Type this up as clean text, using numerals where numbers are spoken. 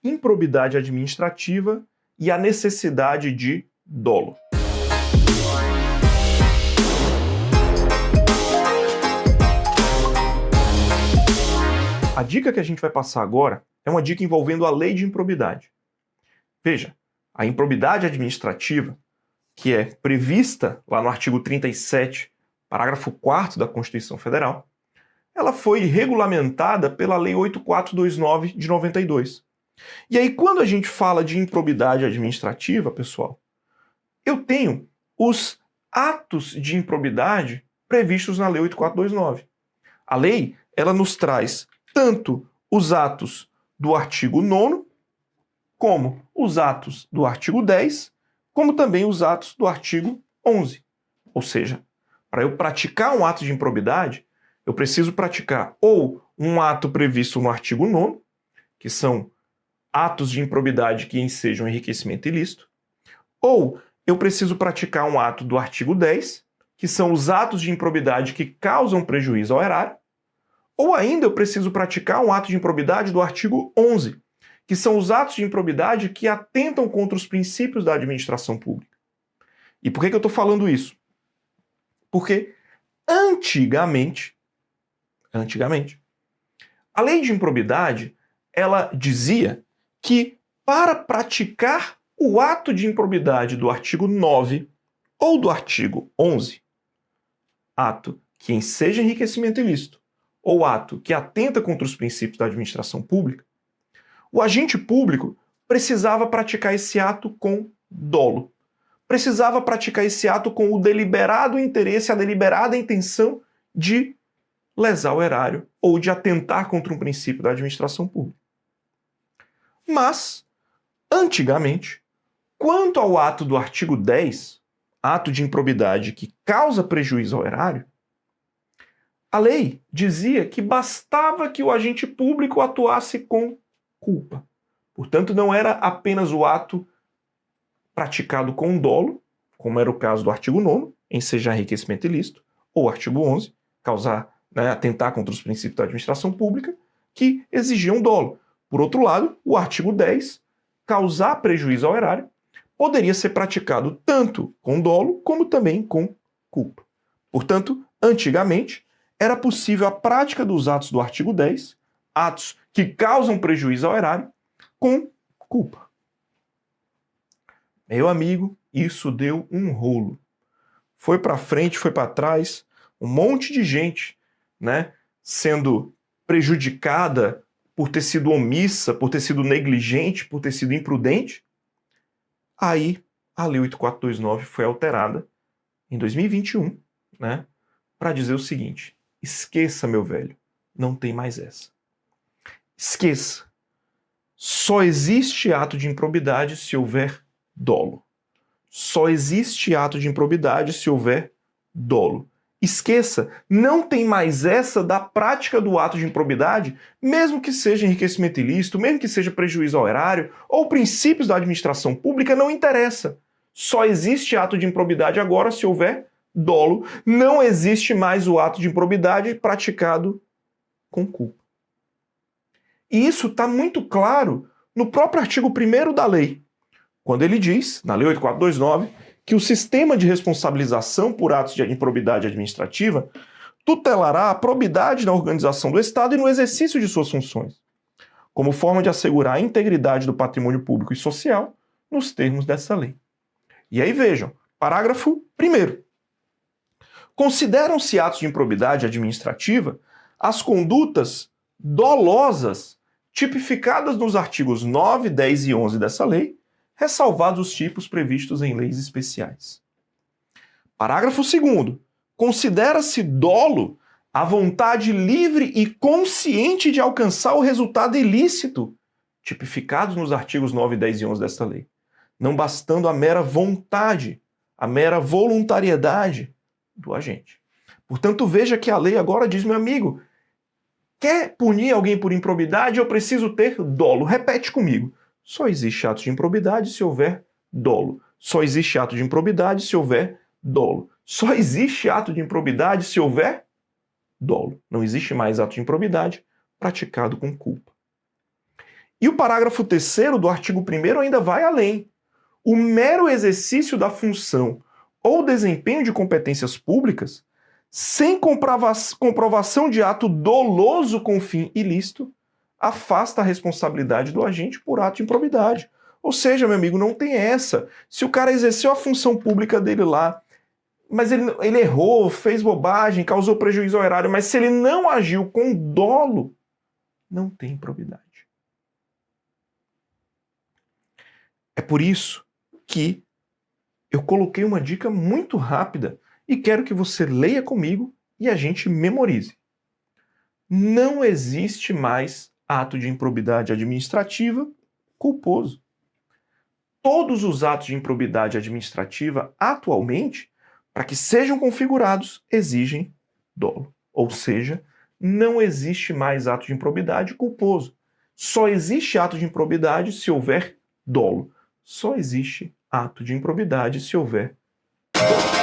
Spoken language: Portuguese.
improbidade administrativa e a necessidade de dolo. A dica que a gente vai passar agora é uma dica envolvendo a lei de improbidade. Veja, a improbidade administrativa, que é prevista lá no artigo 37, parágrafo 4º da Constituição Federal, ela foi regulamentada pela Lei 8429 de 92. E aí, quando a gente fala de improbidade administrativa, pessoal, eu tenho os atos de improbidade previstos na Lei 8429. A lei, ela nos traz tanto os atos do artigo 9º, como os atos do artigo 10, como também os atos do artigo 11. Ou seja, para eu praticar um ato de improbidade, eu preciso praticar ou um ato previsto no artigo 9º, que são atos de improbidade que ensejam enriquecimento ilícito, ou eu preciso praticar um ato do artigo 10, que são os atos de improbidade que causam prejuízo ao erário, ou ainda eu preciso praticar um ato de improbidade do artigo 11, que são os atos de improbidade que atentam contra os princípios da administração pública. E por que eu estou falando isso? Porque antigamente, a lei de improbidade, ela dizia que para praticar o ato de improbidade do artigo 9 ou do artigo 11, ato que enseja enriquecimento ilícito, ou ato que atenta contra os princípios da administração pública, o agente público precisava praticar esse ato com dolo. Precisava praticar esse ato com o deliberado interesse, a deliberada intenção de lesar o erário ou de atentar contra um princípio da administração pública. Mas, antigamente, quanto ao ato do artigo 10, ato de improbidade que causa prejuízo ao erário, a lei dizia que bastava que o agente público atuasse com culpa. Portanto, não era apenas o ato praticado com dolo, como era o caso do artigo 9º, ensejar enriquecimento ilícito, ou artigo 11, atentar contra os princípios da administração pública, que exigiam dolo. Por outro lado, o artigo 10, causar prejuízo ao erário, poderia ser praticado tanto com dolo como também com culpa. Portanto, antigamente, era possível a prática dos atos do artigo 10, atos que causam prejuízo ao erário, com culpa. Meu amigo, isso deu um rolo. Foi para frente, foi para trás, um monte de gente, sendo prejudicada por ter sido omissa, por ter sido negligente, por ter sido imprudente. Aí, a Lei 8429 foi alterada em 2021, para dizer o seguinte: esqueça, meu velho, não tem mais essa. Esqueça. Só existe ato de improbidade se houver dolo. Só existe ato de improbidade se houver dolo. Esqueça, não tem mais essa da prática do ato de improbidade, mesmo que seja enriquecimento ilícito, mesmo que seja prejuízo ao erário, ou princípios da administração pública, não interessa. Só existe ato de improbidade agora se houver dolo. Não existe mais o ato de improbidade praticado com culpa. E isso está muito claro no próprio artigo 1º da lei, quando ele diz, na Lei 8429, que o sistema de responsabilização por atos de improbidade administrativa tutelará a probidade na organização do Estado e no exercício de suas funções, como forma de assegurar a integridade do patrimônio público e social nos termos dessa lei. E aí vejam, parágrafo 1º. Consideram-se atos de improbidade administrativa as condutas dolosas tipificadas nos artigos 9, 10 e 11 dessa lei, ressalvados os tipos previstos em leis especiais. Parágrafo 2º. Considera-se dolo a vontade livre e consciente de alcançar o resultado ilícito, tipificados nos artigos 9, 10 e 11 desta lei, não bastando a mera vontade, a mera voluntariedade do agente. Portanto, veja que a lei agora diz, meu amigo, quer punir alguém por improbidade, eu preciso ter dolo. Repete comigo. Só existe ato de improbidade se houver dolo. Só existe ato de improbidade se houver dolo. Só existe ato de improbidade se houver dolo. Não existe mais ato de improbidade praticado com culpa. E o parágrafo 3º do artigo 1º ainda vai além. O mero exercício da função ou desempenho de competências públicas, sem comprovação de ato doloso com fim ilícito, afasta a responsabilidade do agente por ato de improbidade. Ou seja, meu amigo, não tem essa. Se o cara exerceu a função pública dele lá, mas ele errou, fez bobagem, causou prejuízo ao erário, mas se ele não agiu com dolo, não tem improbidade. É por isso que eu coloquei uma dica muito rápida e quero que você leia comigo e a gente memorize. Não existe mais ato de improbidade administrativa culposo. Todos os atos de improbidade administrativa, atualmente, para que sejam configurados, exigem dolo. Ou seja, não existe mais ato de improbidade culposo. Só existe ato de improbidade se houver dolo. Só existe ato de improbidade se houver dolo.